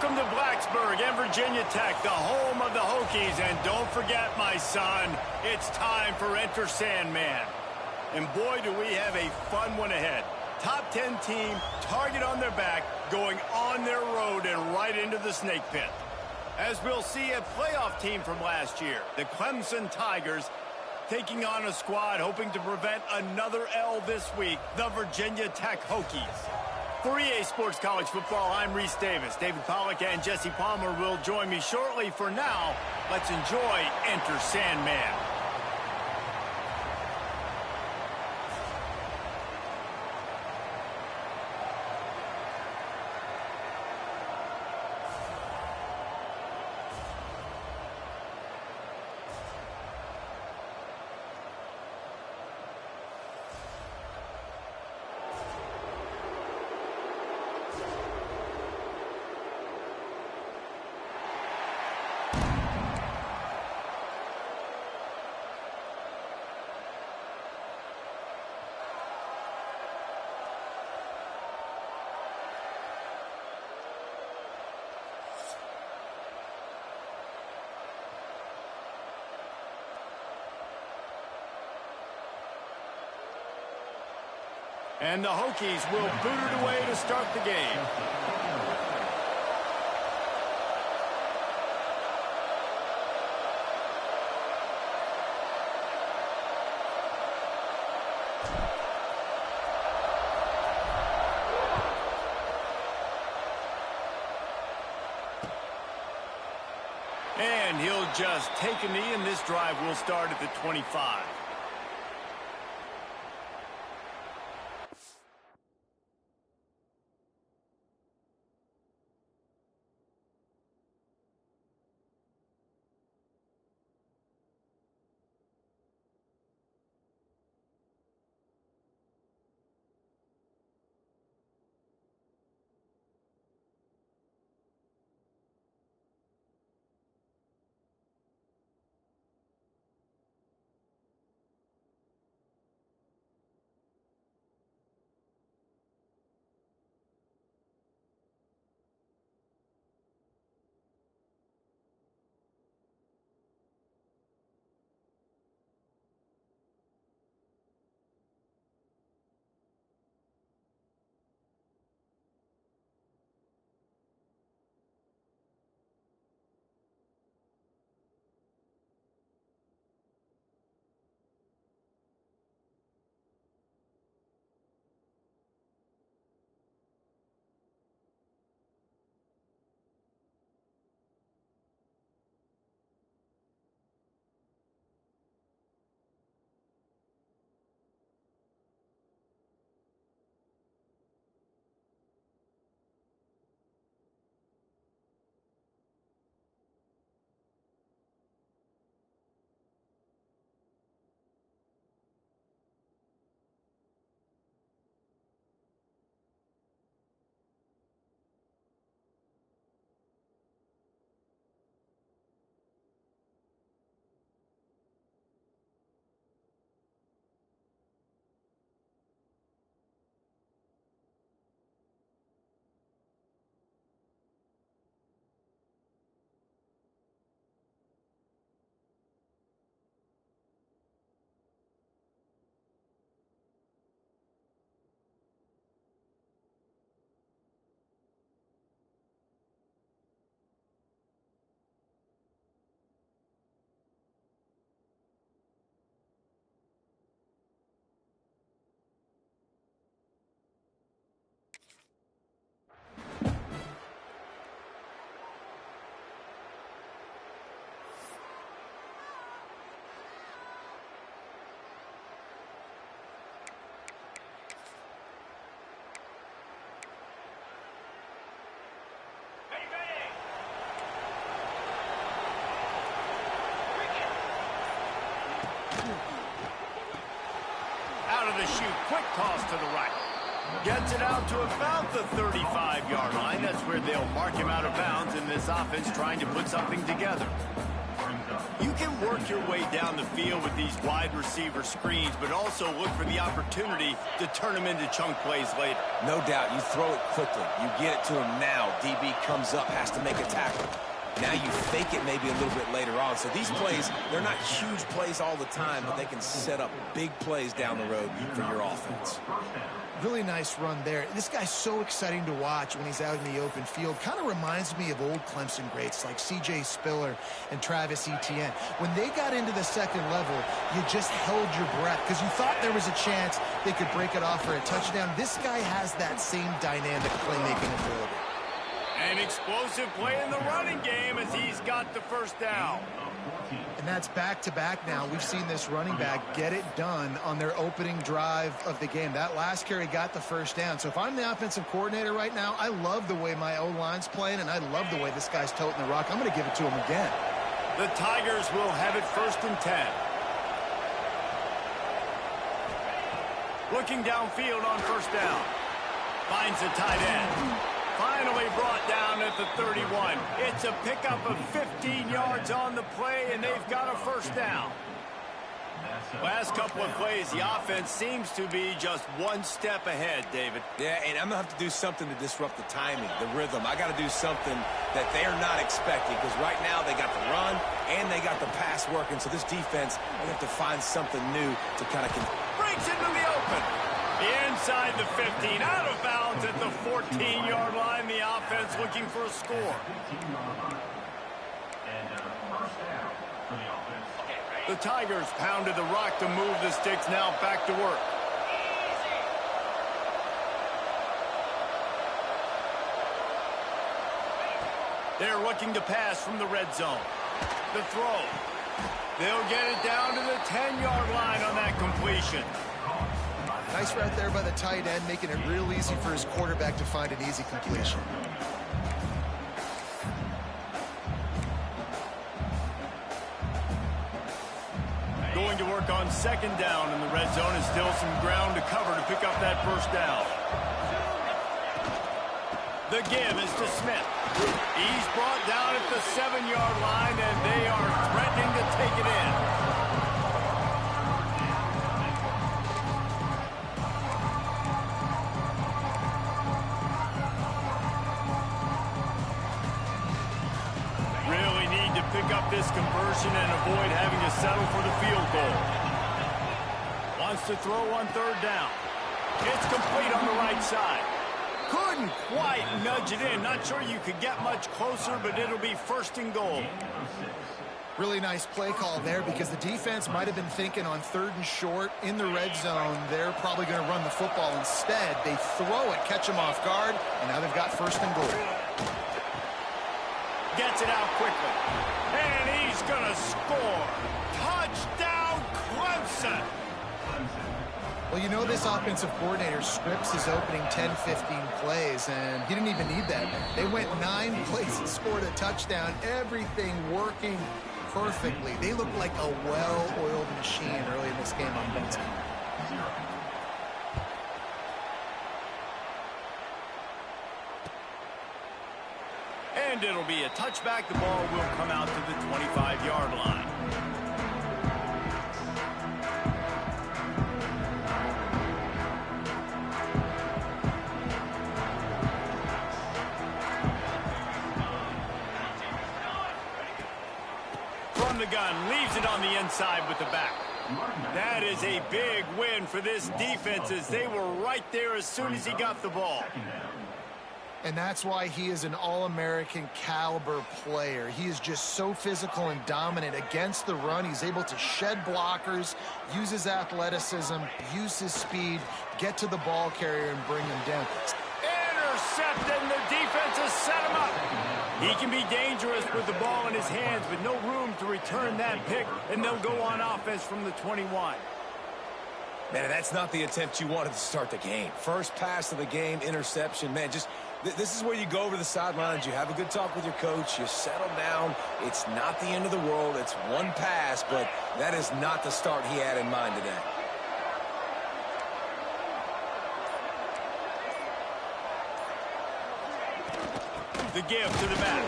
Welcome to Blacksburg and Virginia Tech, the home of the Hokies. And don't forget, my son, it's time for Enter Sandman. And boy, do we have a fun one ahead. Top 10 team, target on their back, going on their road and right into the snake pit. As we'll see, a playoff team from last year, the Clemson Tigers, taking on a squad hoping to prevent another L this week, the Virginia Tech Hokies. For EA Sports College Football, I'm Reese Davis. David Pollack and Jesse Palmer will join me shortly. For now, let's enjoy Enter Sandman. And the Hokies will boot it away to start the game. And he'll just take a knee, and this drive will start at the 25. Out of the chute, quick toss to the right. Gets it out to about the 35-yard line. That's where they'll mark him out of bounds in this offense trying to put something together. You can work your way down the field with these wide receiver screens, but also look for the opportunity to turn them into chunk plays later. No doubt. You throw it quickly. You get it to him now. DB comes up, has to make a tackle. Now you fake it maybe a little bit later on. So these plays, they're not huge plays all the time, but they can set up big plays down the road for your offense. Really nice run there. This guy's so exciting to watch when he's out in the open field. Kind of reminds me of old Clemson greats like C.J. Spiller and Travis Etienne. When they got into the second level, you just held your breath because you thought there was a chance they could break it off for a touchdown. This guy has that same dynamic playmaking ability. An explosive play in the running game as he's got the first down. And that's back-to-back now. We've seen this running back get it done on their opening drive of the game. That last carry got the first down. So if I'm the offensive coordinator right now, I love the way my O-line's playing, and I love the way this guy's toting the rock. I'm going to give it to him again. The Tigers will have it 1st and 10. Looking downfield on 1st down. Finds the tight end. Finally brought down at the 31. It's a pickup of 15 yards on the play, and they've got a 1st down. Last couple of plays, the offense seems to be just one step ahead, David. Yeah, and I'm going to have to do something to disrupt the timing, the rhythm. I got to do something that they're not expecting because right now they got the run and they got the pass working. So this defense, they have to find something new to kind of... Breaks into the open. Inside the 15, out of bounds at the 14-yard line. The offense looking for a score. The Tigers pounded the rock to move the sticks. Now back to work. They're looking to pass from the red zone. The throw. They'll get it down to the 10-yard line on that completion. Nice route there by the tight end, making it real easy for his quarterback to find an easy completion. Going to work on 2nd down in the red zone, and still some ground to cover to pick up that 1st down. The give is to Smith. He's brought down at the 7-yard line, and they are threatening to take it in. Pick up this conversion and avoid having to settle for the field goal. Wants to throw on 3rd down. It's complete on the right side. Couldn't quite nudge it in. Not sure you could get much closer, but it'll be 1st and goal. Really nice play call there because the defense might have been thinking on 3rd and short in the red zone. They're probably going to run the football instead. They throw it, catch them off guard, and now they've got 1st and goal. Gets it out quickly. And he's going to score. Touchdown, Clemson. Well, you know this offensive coordinator scripts his opening 10, 15 plays, and he didn't even need that. They went 9 plays and scored a touchdown. Everything working perfectly. They look like a well-oiled machine early in this game on offense. And it'll be a touchback. The ball will come out to the 25-yard line. From the gun, leaves it on the inside with the back. That is a big win for this defense as they were right there as soon as he got the ball. And that's why he is an All-American caliber player. He is just so physical and dominant against the run. He's able to shed blockers, use his athleticism, use his speed, get to the ball carrier and bring him down. Intercepted, and the defense has set him up. He can be dangerous with the ball in his hands, but no room to return that pick, and they'll go on offense from the 21. Man, that's not the attempt you wanted to start the game. First pass of the game, interception. Man, just this is where you go over the sidelines. You have a good talk with your coach. You settle down. It's not the end of the world. It's one pass, but that is not the start he had in mind today. The give to the back.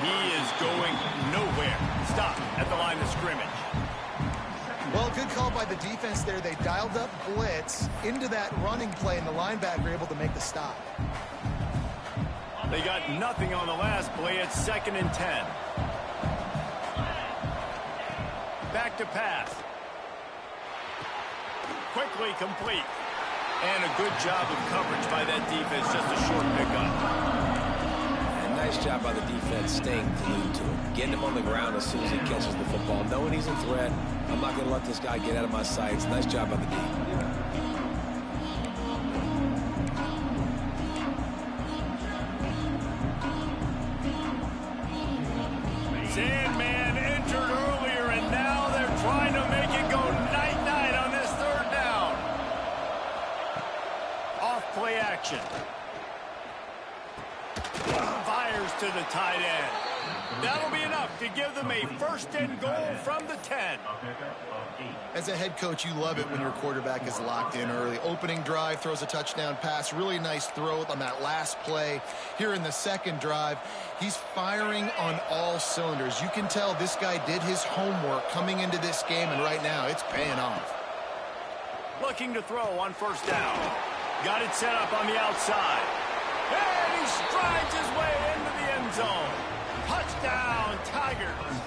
He is going nowhere. Stop at the line of scrimmage. Well, good call by the defense there. They dialed up blitz into that running play, and the linebacker able to make the stop. They got nothing on the last play. It's 2nd and 10. Back to pass. Quickly complete. And a good job of coverage by that defense. Just a short pickup. And nice job by the defense staying glued to him. Getting him on the ground as soon as he catches the football. Knowing he's a threat. I'm not going to let this guy get out of my sights. Nice job by the D. Sandman entered earlier, and now they're trying to make it go night-night on this 3rd down. Off play action. Fires to the tight end. That'll be enough to give them a 1st and goal from the 10. As a head coach, you love it when your quarterback is locked in early. Opening drive, throws a touchdown pass. Really nice throw on that last play. Here in the 2nd drive, he's firing on all cylinders. You can tell this guy did his homework coming into this game, and right now it's paying off. Looking to throw on 1st down. Got it set up on the outside. And he strides his way into the end zone. Touchdown, Tigers.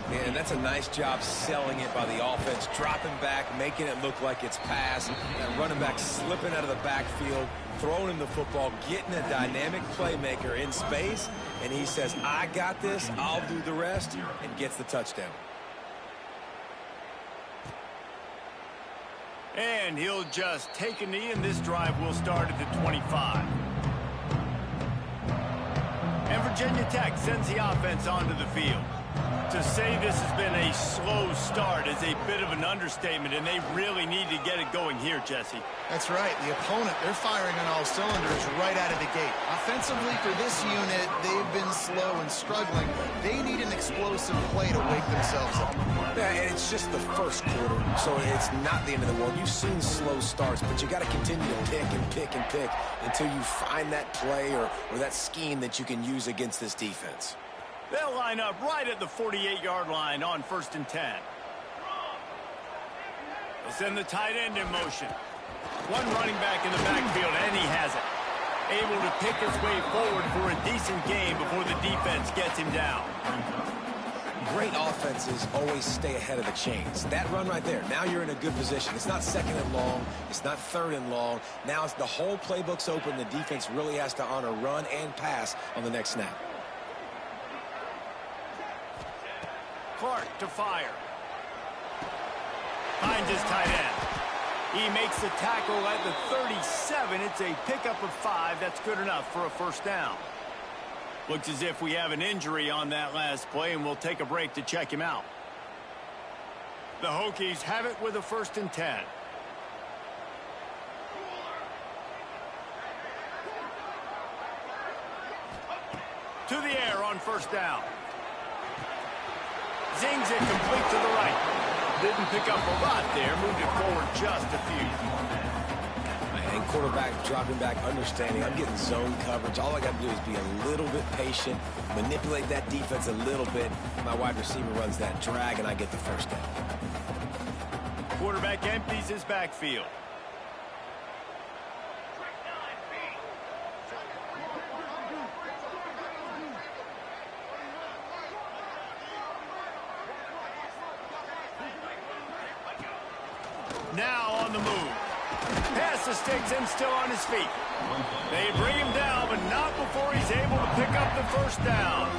Man, that's a nice job selling it by the offense, dropping back, making it look like it's pass. That running back slipping out of the backfield, throwing him the football, getting a dynamic playmaker in space, and he says, I got this, I'll do the rest, and gets the touchdown. And he'll just take a knee, and this drive will start at the 25. And Virginia Tech sends the offense onto the field. To say this has been a slow start is a bit of an understatement, and they really need to get it going here, Jesse. That's right. The opponent, they're firing on all cylinders right out of the gate. Offensively for this unit, they've been slow and struggling. They need an explosive play to wake themselves up. Yeah, and it's just the 1st quarter, so it's not the end of the world. You've seen slow starts, but you got to continue to pick and pick and pick until you find that play or that scheme that you can use against this defense. They'll line up right at the 48-yard line on 1st and 10. They'll send the tight end in motion. One running back in the backfield, and he has it. Able to pick his way forward for a decent game before the defense gets him down. Great offenses always stay ahead of the chains. That run right there, now you're in a good position. It's not 2nd and long. It's not 3rd and long. Now it's the whole playbook's open. The defense really has to honor run and pass on the next snap. Clark to fire. Finds his tight end. He makes the tackle at the 37. It's a pickup of 5. That's good enough for a 1st down. Looks as if we have an injury on that last play, and we'll take a break to check him out. The Hokies have it with a 1st and 10. To the air on 1st down. Zings it complete to the right. Didn't pick up a lot there. Moved it forward just a few. And quarterback dropping back, understanding I'm getting zone coverage. All I got to do is be a little bit patient, manipulate that defense a little bit. My wide receiver runs that drag, and I get the 1st down. Quarterback empties his backfield. Now on the move. Pass the sticks and still on his feet. They bring him down, but not before he's able to pick up the 1st down.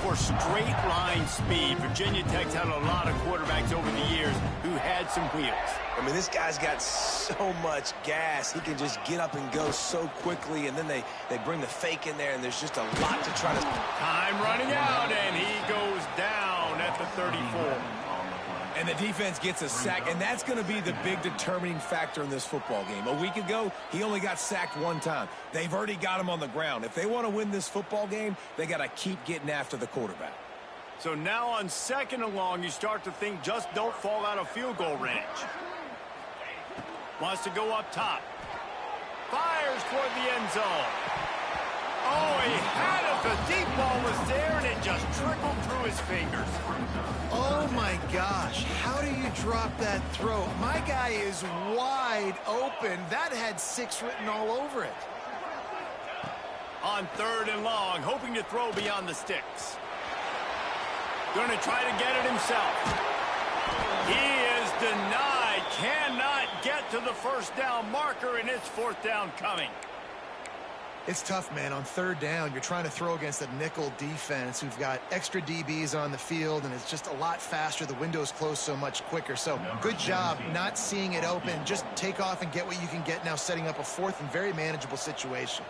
For straight line speed, Virginia Tech's had a lot of quarterbacks over the years who had some wheels. I mean, this guy's got so much gas. He can just get up and go so quickly, and then they bring the fake in there, and there's just a lot to try to... Time running out, and he goes down at the 34. And the defense gets a sack, and that's going to be the big determining factor in this football game. A week ago, he only got sacked 1 time. They've already got him on the ground. If they want to win this football game, they got to keep getting after the quarterback. So now on 2nd and long, you start to think just don't fall out of field goal range. Wants to go up top. Fires toward the end zone. Oh, he had it. The deep ball was there, and it just trickled through his fingers. Oh, my gosh. How do you drop that throw? My guy is wide open. That had 6 written all over it. On 3rd and long, hoping to throw beyond the sticks. Going to try to get it himself. He is denied. Cannot get to the first down marker, and it's 4th down coming. It's tough, man. On 3rd down, you're trying to throw against a nickel defense who've got extra DBs on the field, and it's just a lot faster. The window's closed so much quicker. So good job not seeing it open. Just take off and get what you can get now, setting up a 4th and very manageable situation.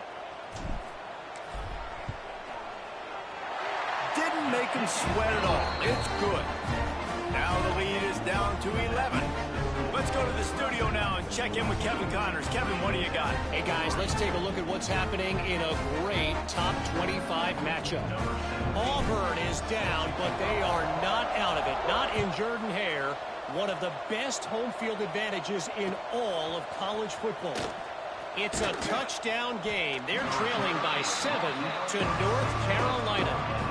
Didn't make him sweat at all. It's good. Now the lead is down to 11. Let's go to the studio now and check in with Kevin Connors. Kevin, what do you got? Hey, guys, let's take a look at what's happening in a great top 25 matchup. Auburn is down, but they are not out of it. Not in Jordan-Hare, one of the best home field advantages in all of college football. It's a touchdown game. They're trailing by 7 to North Carolina.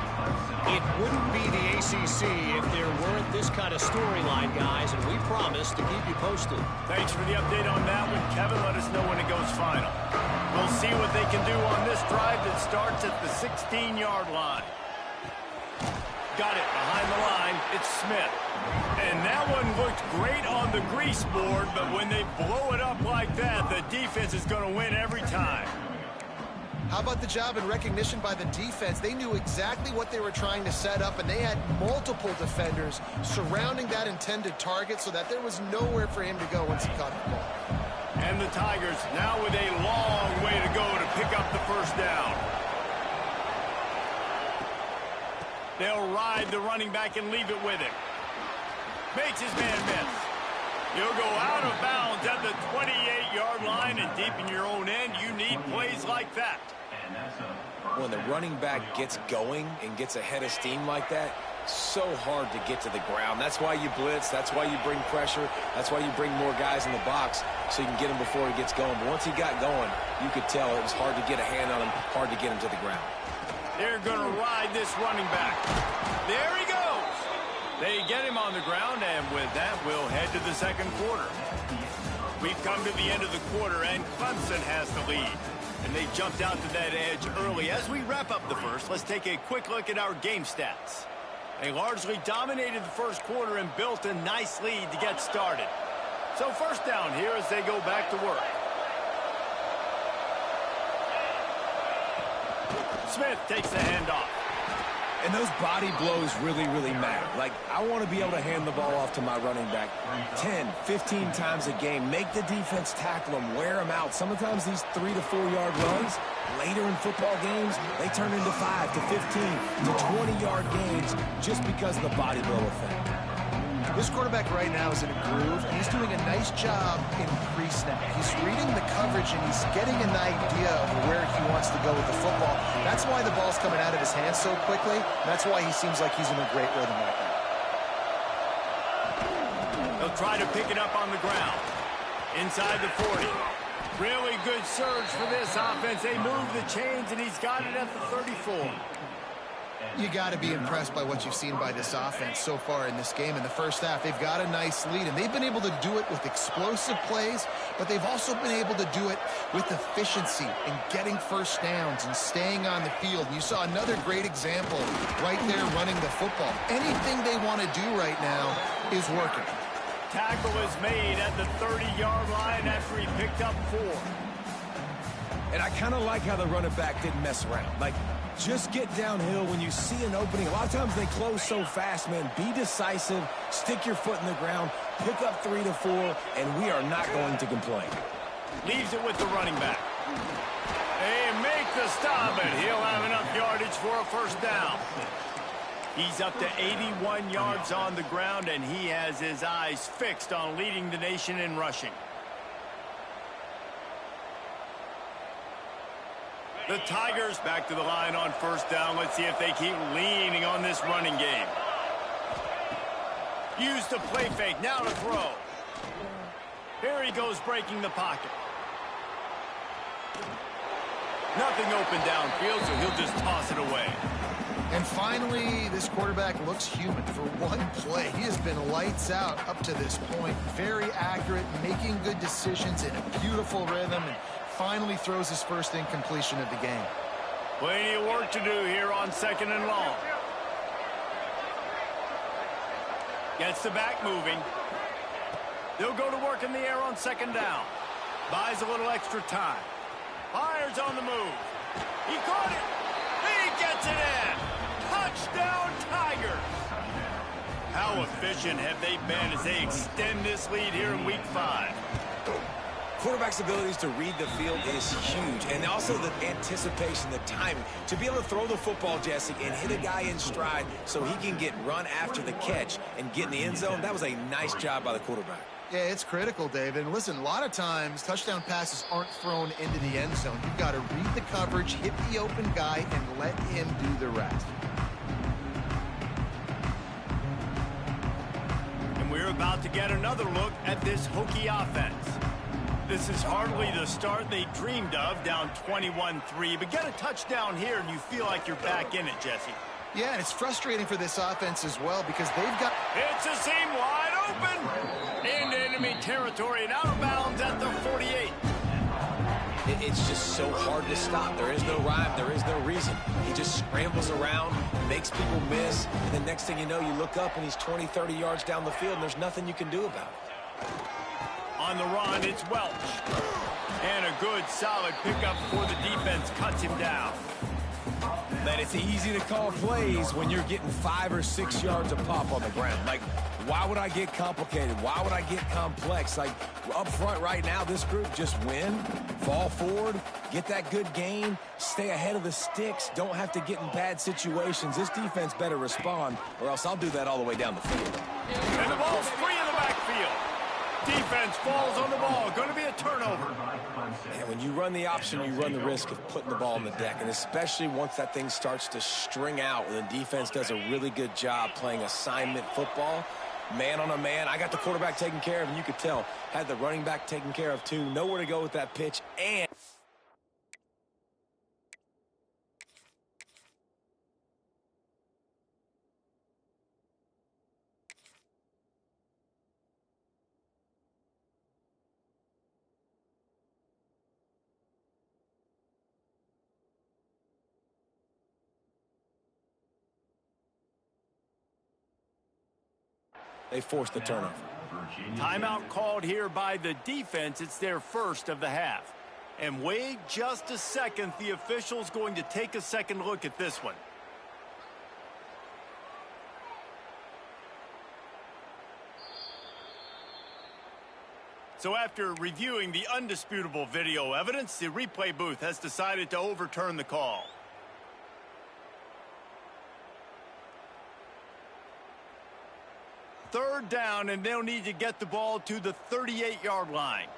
It wouldn't be the ACC if there weren't this kind of storyline, guys, and we promise to keep you posted. Thanks for the update on that one, Kevin. Let us know when it goes final. We'll see what they can do on this drive that starts at the 16-yard line. Got it behind the line. It's Smith. And that one looked great on the grease board, but when they blow it up like that, the defense is going to win every time. How about the job and recognition by the defense? They knew exactly what they were trying to set up, and they had multiple defenders surrounding that intended target so that there was nowhere for him to go once he caught the ball. And the Tigers now with a long way to go to pick up the first down. They'll ride the running back and leave it with him. Makes his man miss. He'll go out of bounds at the 28-yard line, and deep in your own end, you need plays like that. When the running back gets going and gets ahead of steam like that, so hard to get to the ground. That's why you blitz. That's why you bring pressure. That's why you bring more guys in the box so you can get him before he gets going. But once he got going, you could tell it was hard to get a hand on him, hard to get him to the ground. They're going to ride this running back. There he goes. They get him on the ground, and with that, we'll head to the second quarter. We've come to the end of the quarter, and Clemson has the lead. And they jumped out to that edge early. As we wrap up the first, let's take a quick look at our game stats. They largely dominated the first quarter and built a nice lead to get started. So first down here as they go back to work. Smith takes the handoff. And those body blows really, really matter. Like, I want to be able to hand the ball off to my running back 10, 15 times a game. Make the defense tackle them, wear them out. Sometimes these 3 to 4 yard runs, later in football games, they turn into 5 to 15 to 20-yard gains just because of the body blow effect. This quarterback right now is in a groove, and he's doing a nice job in pre-snap. He's reading the coverage, and he's getting an idea of where he wants to go with the football. That's why the ball's coming out of his hands so quickly. That's why he seems like he's in a great rhythm right now. They'll try to pick it up on the ground. Inside the 40. Really good surge for this offense. They move the chains, and he's got it at the 34. You got to be impressed by what you've seen by this offense so far in this game. In the first half, they've got a nice lead, and they've been able to do it with explosive plays, but they've also been able to do it with efficiency and getting first downs and staying on the field. And you saw another great example right there running the football. Anything they want to do right now is working. Tackle is made at the 30-yard line after he picked up 4. And I kind of like how the running back didn't mess around. Like, just get downhill when you see an opening. A lot of times they close so fast, man. Be decisive, stick your foot in the ground, pick up 3 to 4, and we are not going to complain. Leaves it with the running back. They make the stop, and he'll have enough yardage for a first down. He's up to 81 yards on the ground, and he has his eyes fixed on leading the nation in rushing. The Tigers back to the line on first down. Let's see if they keep leaning on this running game. Use the play fake. Now to throw. Here he goes breaking the pocket. Nothing open downfield, so he'll just toss it away. And finally, this quarterback looks human for one play. He has been lights out up to this point. Very accurate, making good decisions in a beautiful rhythm, and finally throws his first incompletion of the game. Plenty of work to do here on 2nd and long. Gets the back moving. They'll go to work in the air on 2nd down. Buys a little extra time. Fires on the move. He caught it. He gets it in. Touchdown, Tigers. How efficient have they been as they extend this lead here in Week 5? Quarterback's abilities to read the field is huge, and also the anticipation, the timing. To be able to throw the football, Jesse, and hit a guy in stride so he can get run after the catch and get in the end zone, that was a nice job by the quarterback. Yeah, it's critical, David. And listen, a lot of times touchdown passes aren't thrown into the end zone. You've got to read the coverage, hit the open guy, and let him do the rest. And we're about to get another look at this Hokie offense. This is hardly the start they dreamed of, down 21-3. But get a touchdown here, and you feel like you're back in it, Jesse. Yeah, and it's frustrating for this offense as well because they've got... It's a seam wide open. Into enemy territory and out of bounds at the 48. It's just so hard to stop. There is no rhyme. There is no reason. He just scrambles around, makes people miss, and the next thing you know, you look up and he's 20, 30 yards down the field, and there's nothing you can do about it. On the run, it's Welch. And a good, solid pickup before the defense cuts him down. Man, it's easy to call plays when you're getting 5 or 6 yards of pop on the ground. Like, why would I get complicated? Why would I get complex? Like, up front right now, this group just win, fall forward, get that good gain, stay ahead of the sticks, don't have to get in bad situations. This defense better respond, or else I'll do that all the way down the field. And the ball's free in the backfield. Defense falls on the ball. Going to be a turnover. And when you run the option, you run the risk of putting the ball on the deck, and especially once that thing starts to string out, and the defense does a really good job playing assignment football, man on a man. I got the quarterback taken care of, and you could tell, had the running back taken care of too. Nowhere to go with that pitch, and they forced the turnover. Timeout called here by the defense. It's their first of the half. And wait just a second. The official's going to take a second look at this one. So after reviewing the undisputable video evidence, the replay booth has decided to overturn the call. Third down, and they'll need to get the ball to the 38-yard line.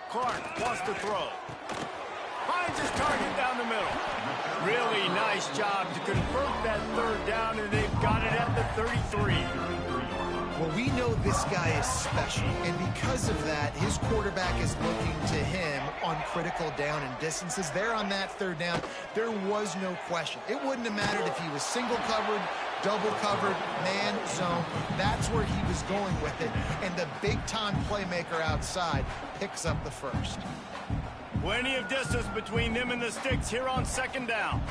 Clark wants to throw. Finds his target down the middle. Really nice job to convert that third down, and they've got it at the 33. Well, we know this guy is special, and because of that, his quarterback is looking to him on critical down and distances. There on that third down, there was no question. It wouldn't have mattered if he was single covered, double covered, man, zone. That's where he was going with it, and the big-time playmaker outside picks up the first. Plenty of distance between them and the sticks here on second down.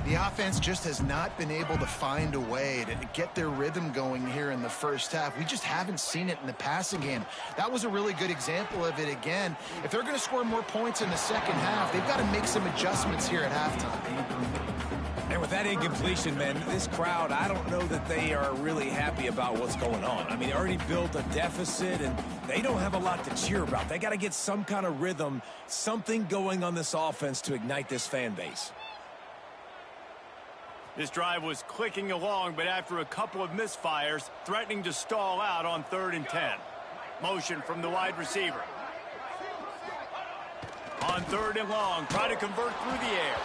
The offense just has not been able to find a way to get their rhythm going here in the first half. We just haven't seen it in the passing game. That was a really good example of it again. If they're going to score more points in the second half, they've got to make some adjustments here at halftime. And with that incompletion, man, this crowd, I don't know that they are really happy about what's going on. I mean, they already built a deficit, and they don't have a lot to cheer about. They got to get some kind of rhythm, something going on this offense to ignite this fan base. This drive was clicking along, but after a couple of misfires, threatening to stall out on 3rd and 10. Motion from the wide receiver. On 3rd and long, try to convert through the air.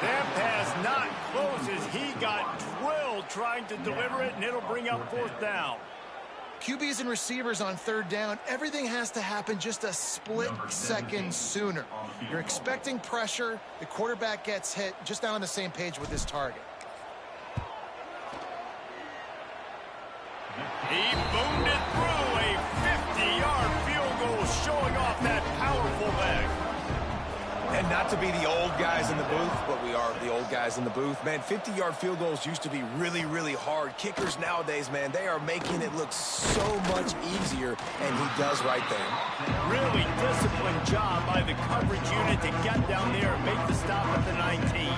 That pass not close as he got drilled trying to deliver it, and it'll bring up 4th down. QBs and receivers on third down, everything has to happen just a split second sooner. You're expecting pressure. The quarterback gets hit, just not on the same page with his target. He boomed it through a 50-yard field goal, showing off that powerful leg. And not to be the old guys in the booth, but we are the old guys in the booth. Man, 50-yard field goals used to be really, really hard. Kickers nowadays, man, they are making it look so much easier, and he does right there. Really disciplined job by the coverage unit to get down there and make the stop at the 19.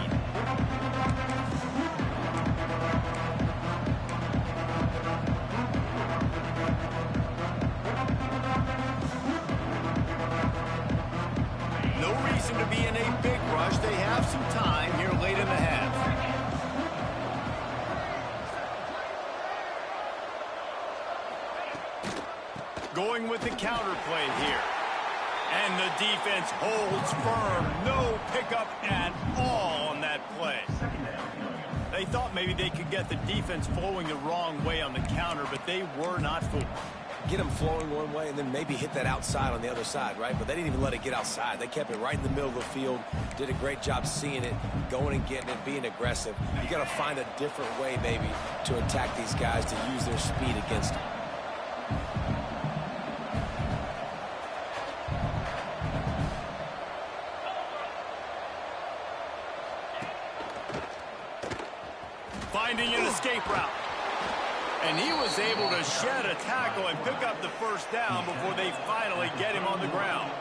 No reason to be in a big rush. They have some time here late in the half. Going with the counter play here. And the defense holds firm. No pickup at all on that play. They thought maybe they could get the defense flowing the wrong way on the counter, but they were not fooled. Get them flowing one way and then maybe hit that outside on the other side, right? But they didn't even let it get outside. They kept it right in the middle of the field, did a great job seeing it, going and getting it, being aggressive. You got to find a different way, maybe, to attack these guys, to use their speed against them. Finding an escape route. And he was able to shed a tackle and pick up the first down before they finally get him on the ground.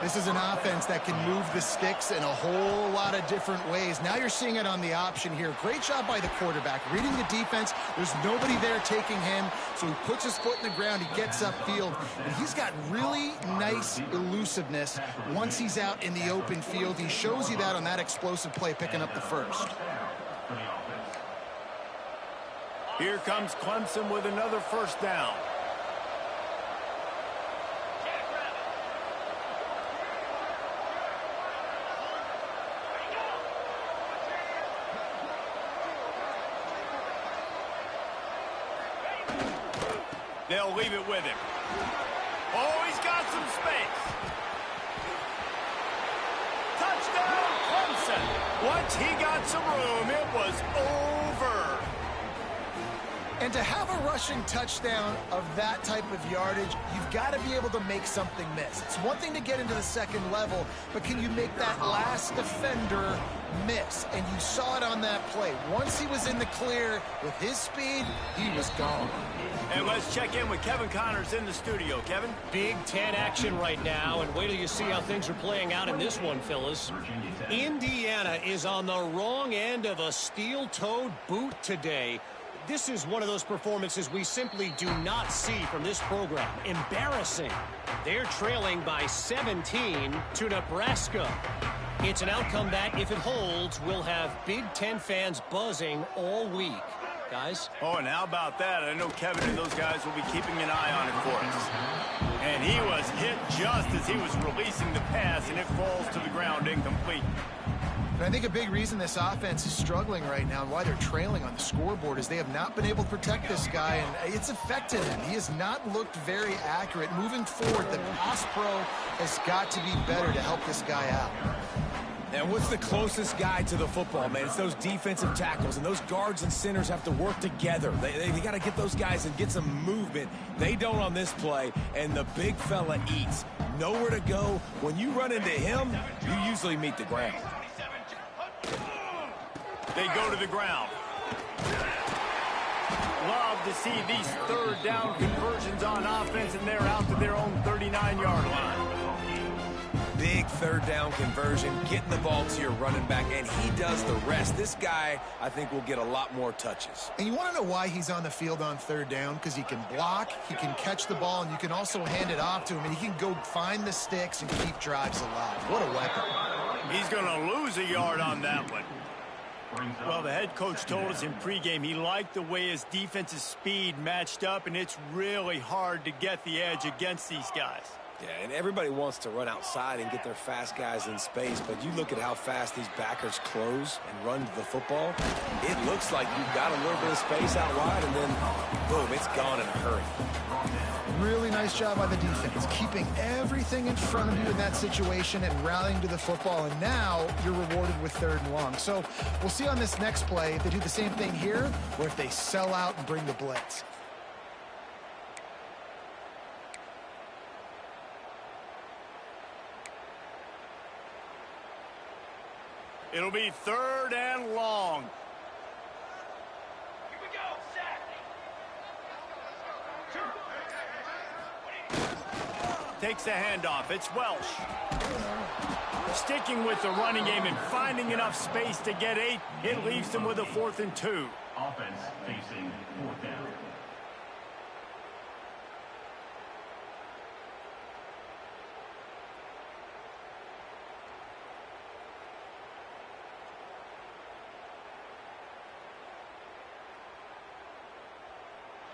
This is an offense that can move the sticks in a whole lot of different ways. Now you're seeing it on the option here. Great job by the quarterback. Reading the defense, there's nobody there taking him, so he puts his foot in the ground, he gets upfield, and he's got really nice elusiveness once he's out in the open field. He shows you that on that explosive play, picking up the first. Here comes Clemson with another first down. They'll leave it with him. Oh, he's got some space. Touchdown, Clemson. Once he got some room, it was over. And to have a rushing touchdown of that type of yardage, you've got to be able to make something miss. It's one thing to get into the second level, but can you make that last defender miss? And you saw it on that play. Once he was in the clear with his speed, he was gone. And let's check in with Kevin Connors in the studio. Kevin? Big Ten action right now, and wait till you see how things are playing out in this one, Phyllis. Indiana is on the wrong end of a steel-toed boot today. This is one of those performances we simply do not see from this program. Embarrassing. They're trailing by 17 to Nebraska. It's an outcome that, if it holds, will have Big Ten fans buzzing all week. Guys? Oh, and how about that? I know Kevin and those guys will be keeping an eye on it for us. And he was hit just as he was releasing the pass, and it falls to the ground incomplete. And I think a big reason this offense is struggling right now and why they're trailing on the scoreboard is they have not been able to protect this guy, and it's affected him. He has not looked very accurate. Moving forward, the pass pro has got to be better to help this guy out. And what's the closest guy to the football, man? It's those defensive tackles, and those guards and centers have to work together. They got to get those guys and get some movement. They don't on this play, and the big fella eats. Nowhere to go. When you run into him, you usually meet the ground. They go to the ground. Love to see these third down conversions on offense, and they're out to their own 39-yard line. Big third down conversion, getting the ball to your running back, and he does the rest. This guy, I think, will get a lot more touches. And you want to know why he's on the field on third down? Because he can block, he can catch the ball, and you can also hand it off to him, and he can go find the sticks and keep drives alive. What a weapon. He's going to lose a yard on that one. Well, the head coach told us in pregame he liked the way his defensive speed matched up, and it's really hard to get the edge against these guys. Yeah, and everybody wants to run outside and get their fast guys in space, but you look at how fast these backers close and run to the football. It looks like you've got a little bit of space out wide, and then, boom, it's gone in a hurry. Really nice job by the defense, keeping everything in front of you in that situation and rallying to the football, and now you're rewarded with 3rd and long. So we'll see on this next play if they do the same thing here or if they sell out and bring the blitz. It'll be 3rd and long. Here we go, set. Takes the handoff. It's Welsh. Sticking with the running game and finding enough space to get 8. It leaves them with a 4th and 2. Offense facing 4th down.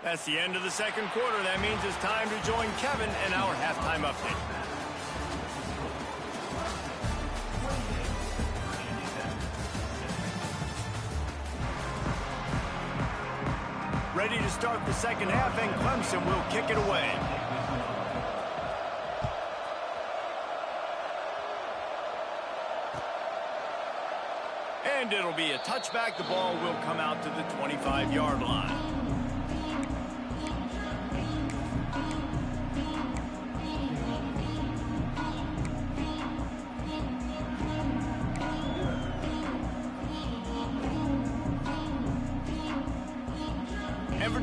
That's the end of the 2nd quarter. That means it's time to join Kevin in our halftime update. Ready to start the 2nd half, and Clemson will kick it away. And it'll be a touchback. The ball will come out to the 25-yard line.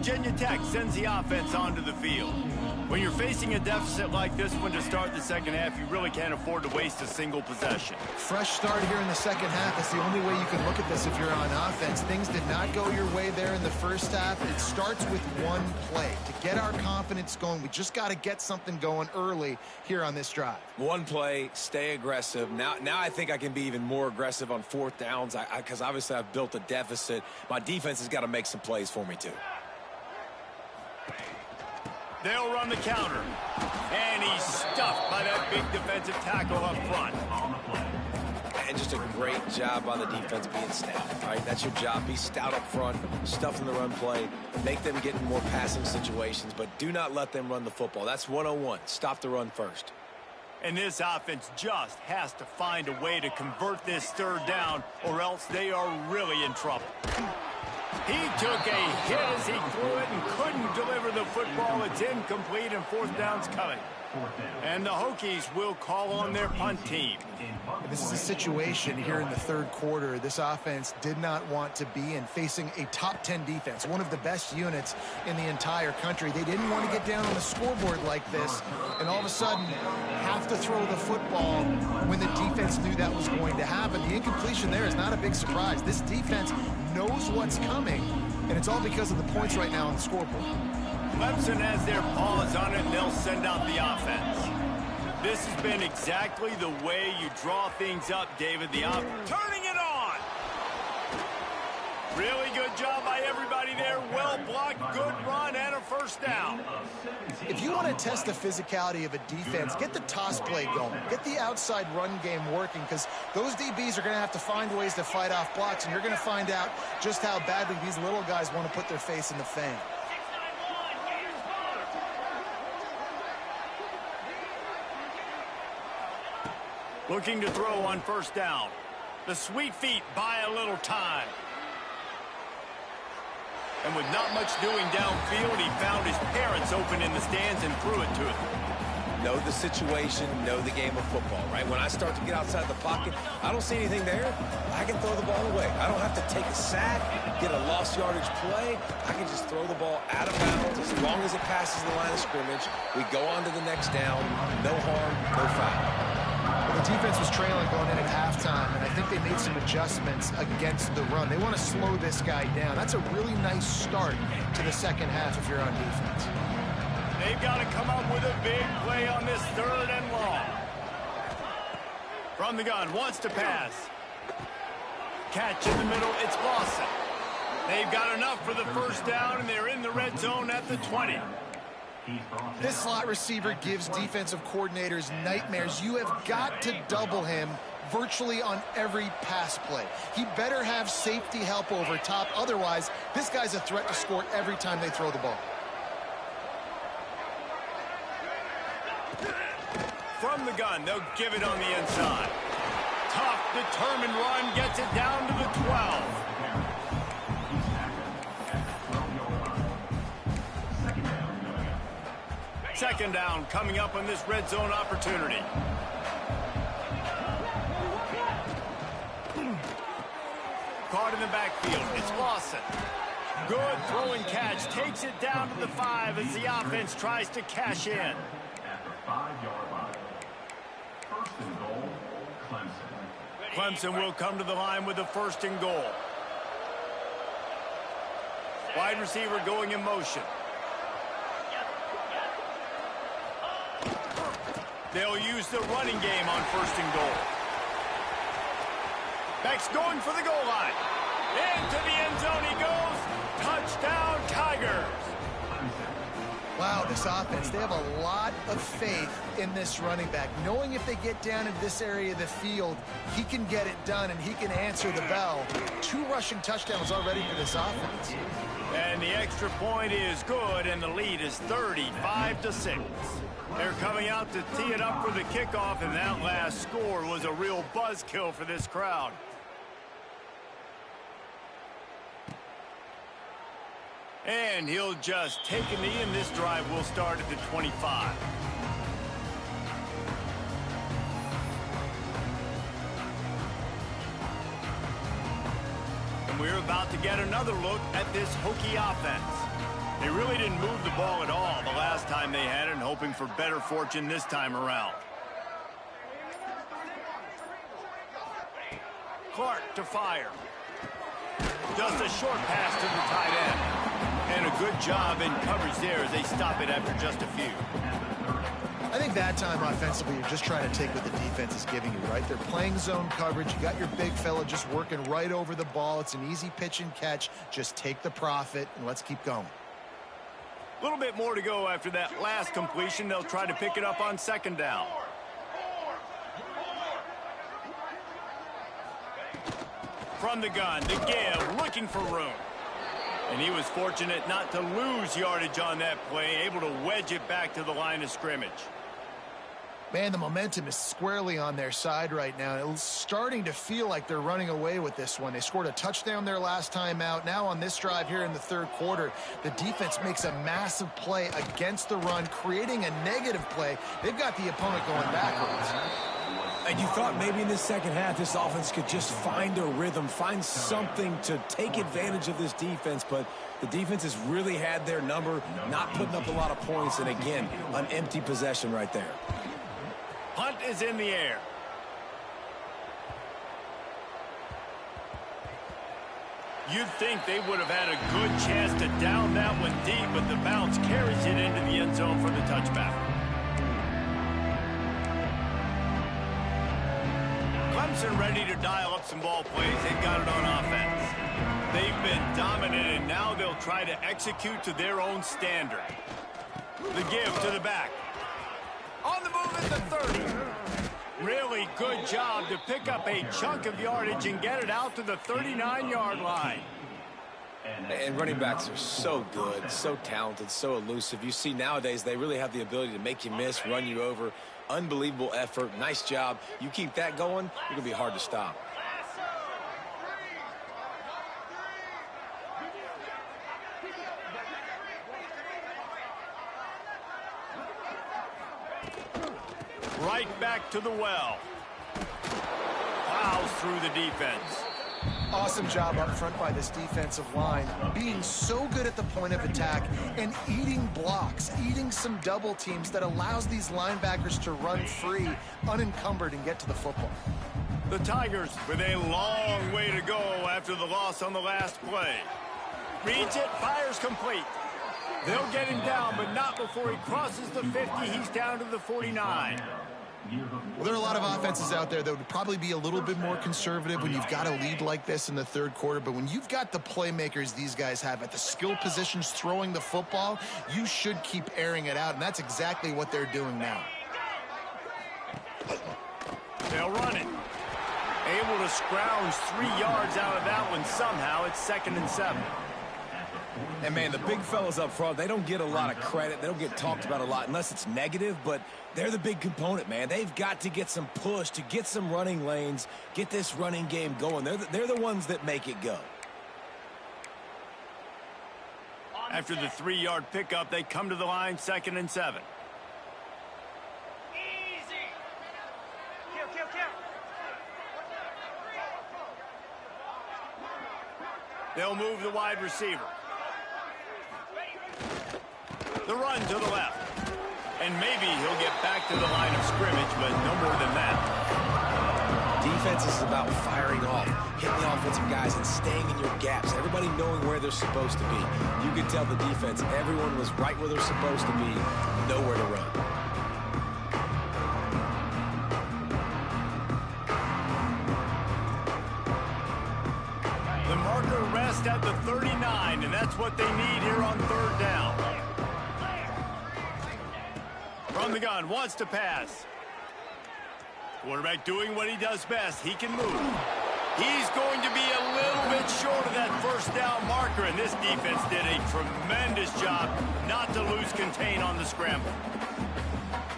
Virginia Tech sends the offense onto the field. When you're facing a deficit like this one to start the 2nd half, you really can't afford to waste a single possession. Fresh start here in the 2nd half. It's the only way you can look at this if you're on offense. Things did not go your way there in the 1st half. It starts with one play. To get our confidence going, we just got to get something going early here on this drive. One play, stay aggressive. Now I think I can be even more aggressive on 4th downs because obviously I've built a deficit. My defense has got to make some plays for me too. They'll run the counter. And he's stuffed by that big defensive tackle up front. And just a great job by the defense being stout, right? That's your job. Be stout up front, stuff in the run play, make them get in more passing situations, but do not let them run the football. That's 101. Stop the run first. And this offense just has to find a way to convert this 3rd down, or else they are really in trouble. He took a hit as he threw it and couldn't deliver the football. It's incomplete, and 4th down's coming. And the Hokies will call on their punt team. This is a situation here in the 3rd quarter this offense did not want to be in, facing a top 10 defense, one of the best units in the entire country. They didn't want to get down on the scoreboard like this and all of a sudden have to throw the football when the defense knew that was going to happen. The incompletion there is not a big surprise. This defense knows what's coming, and it's all because of the points right now on the scoreboard. Clemson has their paws on it, and they'll send out the offense. This has been exactly the way you draw things up, David. Turning it on! Really good job by everybody there. Well blocked, good run, and a 1st down. If you want to test the physicality of a defense, get the toss play going. Get the outside run game working, because those DBs are going to have to find ways to fight off blocks, and you're going to find out just how badly these little guys want to put their face in the fan. Looking to throw on 1st down. The sweet feet buy a little time. And with not much doing downfield, he found his parents open in the stands and threw it to him. Know the situation, know the game of football, right? When I start to get outside the pocket, I don't see anything there. I can throw the ball away. I don't have to take a sack, get a lost yardage play. I can just throw the ball out of bounds as long as it passes the line of scrimmage. We go on to the next down. No harm, no foul. The defense was trailing going in at halftime, and I think they made some adjustments against the run. They want to slow this guy down. That's a really nice start to the 2nd half if you're on defense. They've got to come up with a big play on this 3rd and long. From the gun, wants to pass. Catch in the middle, it's Lawson. They've got enough for the first down, and they're in the red zone at the 20. This slot receiver gives defensive coordinators nightmares. You have got to double him virtually on every pass play. He better have safety help over top. Otherwise, this guy's a threat to score every time they throw the ball. From the gun, they'll give it on the inside. Tough, determined run, gets it down to the 12. Second down coming up on this red zone opportunity. Caught in the backfield. It's Lawson. Good throw and catch. Takes it down to the 5 as the offense tries to cash in. At the 5-yard line. First and goal, Clemson. Clemson will come to the line with the first and goal. Wide receiver going in motion. They'll use the running game on first and goal. Beck's going for the goal line. Into the end zone he goes. Touchdown, Tigers. Wow, this offense, they have a lot of faith in this running back. Knowing if they get down in this area of the field, he can get it done and he can answer the bell. 2 rushing touchdowns already for this offense. And the extra point is good, and the lead is 35-6. They're coming out to tee it up for the kickoff, and that last score was a real buzzkill for this crowd. And he'll just take a knee, and this drive will start at the 25. And we're about to get another look at this Hokie offense. They really didn't move the ball at all the last time they had it, and hoping for better fortune this time around. Clark to fire. Just a short pass to the tight end. And a good job in coverage there as they stop it after just a few. I think that time offensively, you're just trying to take what the defense is giving you, right? They're playing zone coverage. You got your big fella just working right over the ball. It's an easy pitch and catch. Just take the profit and let's keep going. A little bit more to go after that last completion. They'll try to pick it up on second down. From the gun, the give, looking for room. And he was fortunate not to lose yardage on that play, able to wedge it back to the line of scrimmage. Man, the momentum is squarely on their side right now. It's starting to feel like they're running away with this one. They scored a touchdown their last time out. Now on this drive here in the third quarter, the defense makes a massive play against the run, creating a negative play. They've got the opponent going backwards. And you thought maybe in this second half this offense could just find a rhythm, find something to take advantage of this defense, but the defense has really had their number, not putting up a lot of points, and again, an empty possession right there. Punt is in the air. You'd think they would have had a good chance to down that one deep, but the bounce carries it into the end zone for the touchback. Clemson ready to dial up some ball plays. They've got it on offense. They've been dominant, and now they'll try to execute to their own standard. The give to the back. On the move at the 30. Really good job to pick up a chunk of yardage and get it out to the 39-yard line. And running backs are so good, so talented, so elusive. You see nowadays they really have the ability to make you miss, run you over. Unbelievable effort. Nice job. You keep that going, it's going to be hard to stop. Right back to the well. Plows through the defense. Awesome job up front by this defensive line, being so good at the point of attack and eating blocks, eating some double teams that allows these linebackers to run free, unencumbered, and get to the football. The Tigers with a long way to go after the loss on the last play. Reads it, fires complete. They'll get him down, but not before he crosses the 50. He's down to the 49. Well, there are a lot of offenses out there that would probably be a little bit more conservative when you've got a lead like this in the third quarter. But when you've got the playmakers these guys have at the skill positions throwing the football, you should keep airing it out, and that's exactly what they're doing now. They'll run it. Able to scrounge 3 yards out of that one somehow. It's 2nd and 7. And, man, the big fellas up front, they don't get a lot of credit. They don't get talked about a lot unless it's negative, but they're the big component, man. They've got to get some push, to get some running lanes, get this running game going. They're the ones that make it go. After the 3-yard pickup, they come to the line, 2nd and 7. They'll move the wide receiver. The run to the left. And maybe he'll get back to the line of scrimmage, but no more than that. Defense is about firing off, hitting the offensive guys, and staying in your gaps. Everybody knowing where they're supposed to be. You could tell the defense, everyone was right where they're supposed to be, nowhere to run. The marker rests at the 39, and that's what they need here on 3rd down. From the gun, wants to pass. Quarterback doing what he does best. He can move. He's going to be a little bit short of that 1st down marker, and this defense did a tremendous job not to lose contain on the scramble.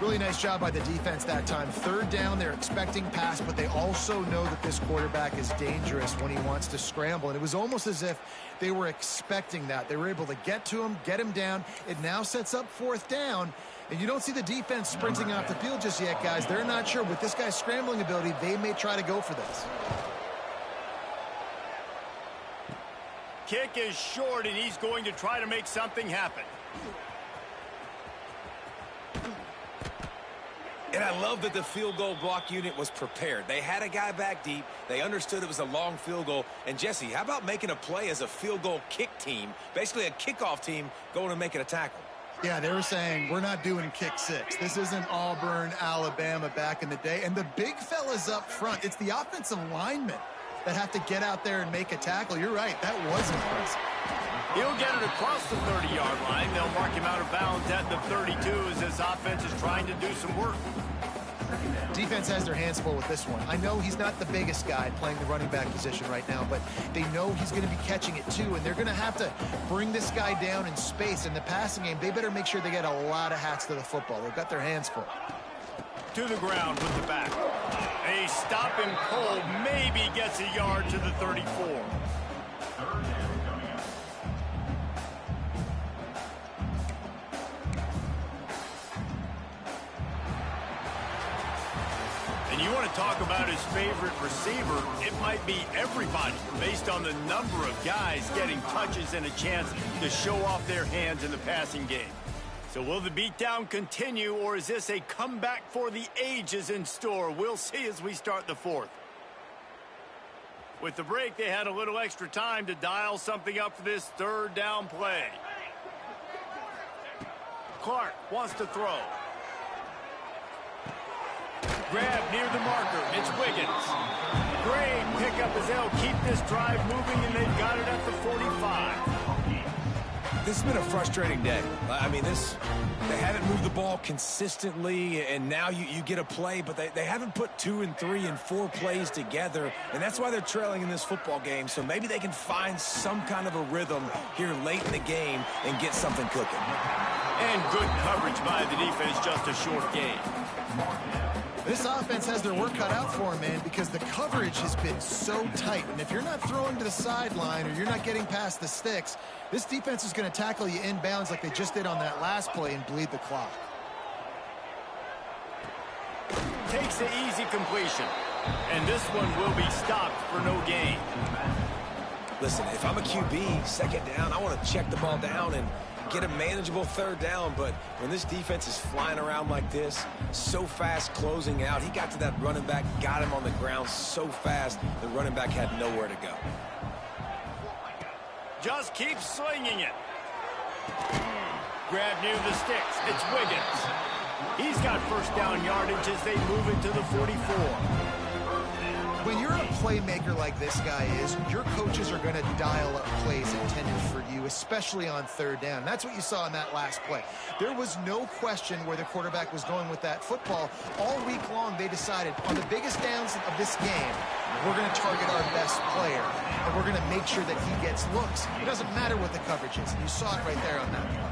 Really nice job by the defense that time. 3rd down, they're expecting pass, but they also know that this quarterback is dangerous when he wants to scramble. And it was almost as if they were expecting that. They were able to get to him, get him down. It now sets up 4th down. And you don't see the defense sprinting off the field just yet, guys. They're not sure. With this guy's scrambling ability, they may try to go for this. Kick is short, and he's going to try to make something happen. And I love that the field goal block unit was prepared. They had a guy back deep. They understood it was a long field goal. And, Jesse, how about making a play as a field goal kick team, basically a kickoff team going and making a tackle? Yeah, they were saying, we're not doing kick 6. This isn't Auburn, Alabama back in the day. And the big fellas up front, it's the offensive linemen that have to get out there and make a tackle. You're right, that was impressive. He'll get it across the 30-yard line. They'll mark him out of bounds at the 32 as this offense is trying to do some work. Defense has their hands full with this one. I know he's not the biggest guy playing the running back position right now, but they know he's going to be catching it too, and they're going to have to bring this guy down in space. In the passing game, they better make sure they get a lot of hats to the football. They've got their hands full. To the ground with the back. A stop him cold, maybe gets a yard to the 34. And you want to talk about his favorite receiver, it might be everybody based on the number of guys getting touches and a chance to show off their hands in the passing game. So will the beatdown continue, or is this a comeback for the ages in store? We'll see as we start the 4th. With the break, they had a little extra time to dial something up for this 3rd down play. Clark wants to throw. Grab near the marker. It's Wiggins. Great pickup as they'll keep this drive moving, and they've got it at the 45. This has been a frustrating day. I mean, they haven't moved the ball consistently, and now you get a play, but they haven't put 2 and 3 and 4 plays together, and that's why they're trailing in this football game. So maybe they can find some kind of a rhythm here late in the game and get something cooking. And good coverage by the defense, just a short game. This offense has their work cut out for them, man, because the coverage has been so tight. And if you're not throwing to the sideline or you're not getting past the sticks, this defense is going to tackle you inbounds like they just did on that last play and bleed the clock. Takes the easy completion. And this one will be stopped for no gain. Listen, if I'm a QB, 2nd down, I want to check the ball down and get a manageable 3rd down, but when this defense is flying around like this, so fast closing out, he got to that running back, got him on the ground so fast, the running back had nowhere to go. Just keep slinging it. Grab near the sticks. It's Wiggins. He's got first down yardage as they move it to the 44. When you're a playmaker like this guy is, your coaches are going to dial up plays intended for you, especially on third down. That's what you saw in that last play. There was no question where the quarterback was going with that football. All week long, they decided on the biggest downs of this game, we're going to target our best player, and we're going to make sure that he gets looks. It doesn't matter what the coverage is. You saw it right there on that play.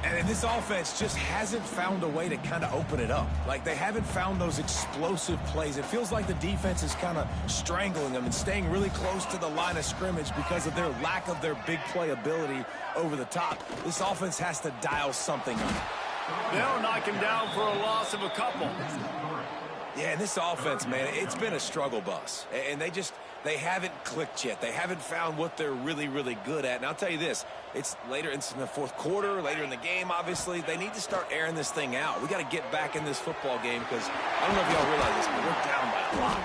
And this offense just hasn't found a way to kind of open it up. Like, they haven't found those explosive plays. It feels like the defense is kind of strangling them and staying really close to the line of scrimmage because of their lack of their big play ability over the top. This offense has to dial something up. They'll knock him down for a loss of a couple. Yeah, and this offense, man, it's been a struggle bus. And they haven't clicked yet. They haven't found what they're really, really good at. And I'll tell you this, it's later, it's in the fourth quarter, later in the game, obviously. They need to start airing this thing out. We got to get back in this football game because I don't know if y'all realize this, but we're down by a lot.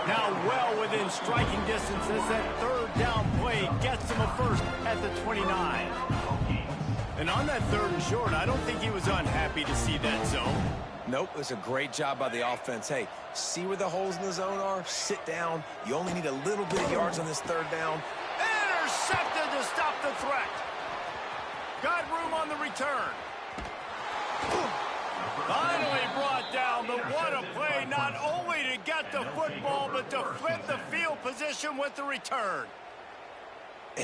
Now well within striking distance as that third down play gets them a first at the 29. And on that third and short, I don't think he was unhappy to see that zone. Nope, it's a great job by the offense. Hey, see where the holes in the zone are? Sit down. You only need a little bit of yards on this third down. Intercepted to stop the threat. Got room on the return. Finally brought down, but what a play, not only to get the football, but to flip the field position with the return.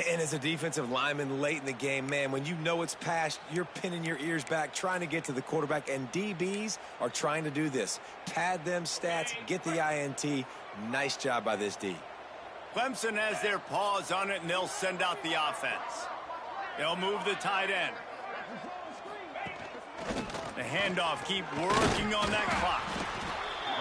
And as a defensive lineman late in the game, man, when you know it's past, you're pinning your ears back, trying to get to the quarterback, and DBs are trying to do this. Pad them stats, get the INT. Nice job by this D. Clemson has their paws on it, and they'll send out the offense. They'll move the tight end. The handoff, keep working on that clock.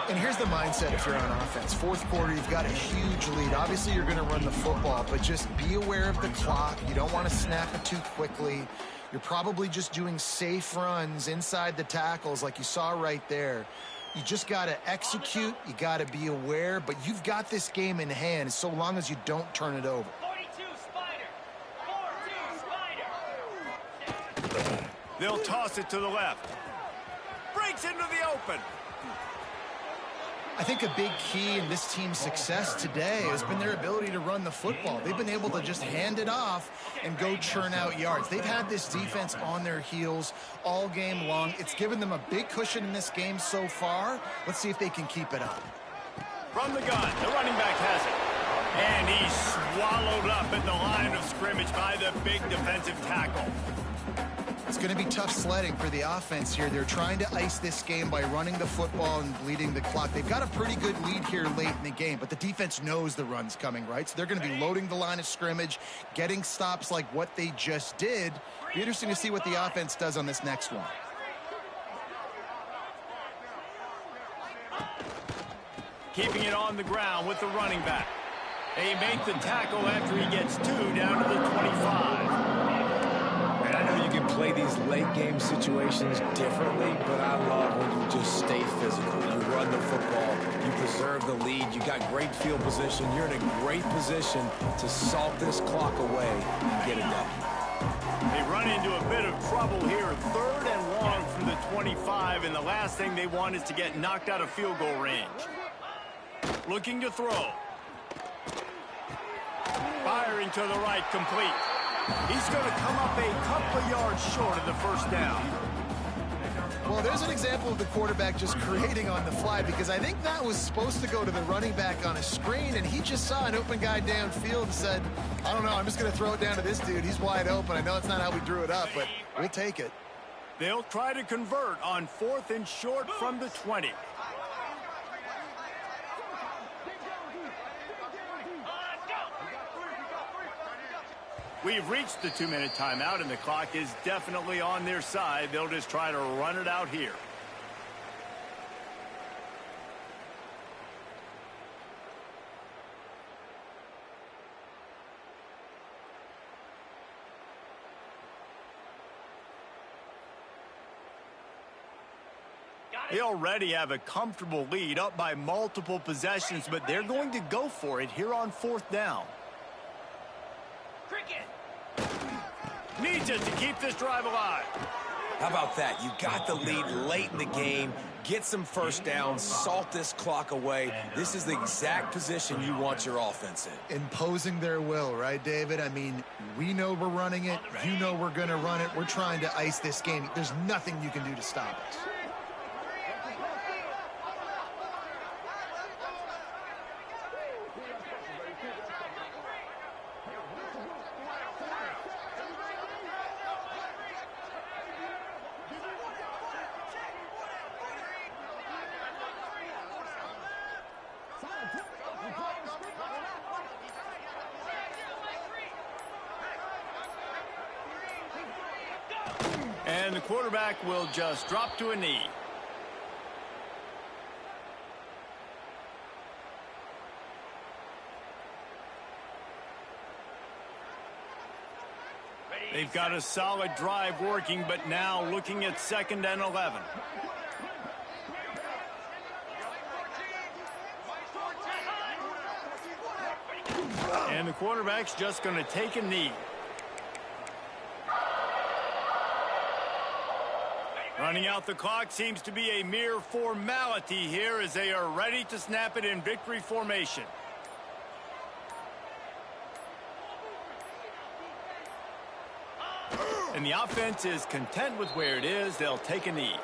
And here's the mindset if you're on offense. Fourth quarter, you've got a huge lead. Obviously, you're going to run the football, but just be aware of the clock. You don't want to snap it too quickly. You're probably just doing safe runs inside the tackles like you saw right there. You just got to execute. You got to be aware, but you've got this game in hand so long as you don't turn it over. 42 Spider. 42 Spider. They'll toss it to the left. Breaks into the open. I think a big key in this team's success today has been their ability to run the football. They've been able to just hand it off and go churn out yards. They've had this defense on their heels all game long. It's given them a big cushion in this game so far. Let's see if they can keep it up. From the gun, the running back has it. And he's swallowed up at the line of scrimmage by the big defensive tackle. It's going to be tough sledding for the offense here. They're trying to ice this game by running the football and bleeding the clock. They've got a pretty good lead here late in the game, but the defense knows the run's coming, right? So they're going to be loading the line of scrimmage, getting stops like what they just did. Be interesting to see what the offense does on this next one. Keeping it on the ground with the running back. They make the tackle after he gets two down to the 25. And I know you can play these late game situations differently, but I love when you just stay physical. You run the football, you preserve the lead, you got great field position, you're in a great position to salt this clock away and get it done. They run into a bit of trouble here, 3rd and long from the 25, and the last thing they want is to get knocked out of field goal range. Looking to throw. Firing to the right, complete. He's going to come up a couple of yards short of the first down. Well, there's an example of the quarterback just creating on the fly, because I think that was supposed to go to the running back on a screen, and he just saw an open guy downfield and said, I don't know, I'm just going to throw it down to this dude. He's wide open. I know it's not how we drew it up, but we'll take it. They'll try to convert on 4th and short from the 20. We've reached the 2-minute timeout, and the clock is definitely on their side. They'll just try to run it out here. They already have a comfortable lead, up by multiple possessions, but they're going to go for it here on 4th down. Cricket. Needs it to keep this drive alive. How about that? You got the lead late in the game. Get some first downs. Salt this clock away. This is the exact position you want your offense in. Imposing their will, right, David? I mean, we know we're running it. You know we're going to run it. We're trying to ice this game. There's nothing you can do to stop us. And the quarterback will just drop to a knee. They've got a solid drive working, but now looking at 2nd and 11. And the quarterback's just going to take a knee. Running out the clock seems to be a mere formality here as they are ready to snap it in victory formation. And the offense is content with where it is. They'll take a knee.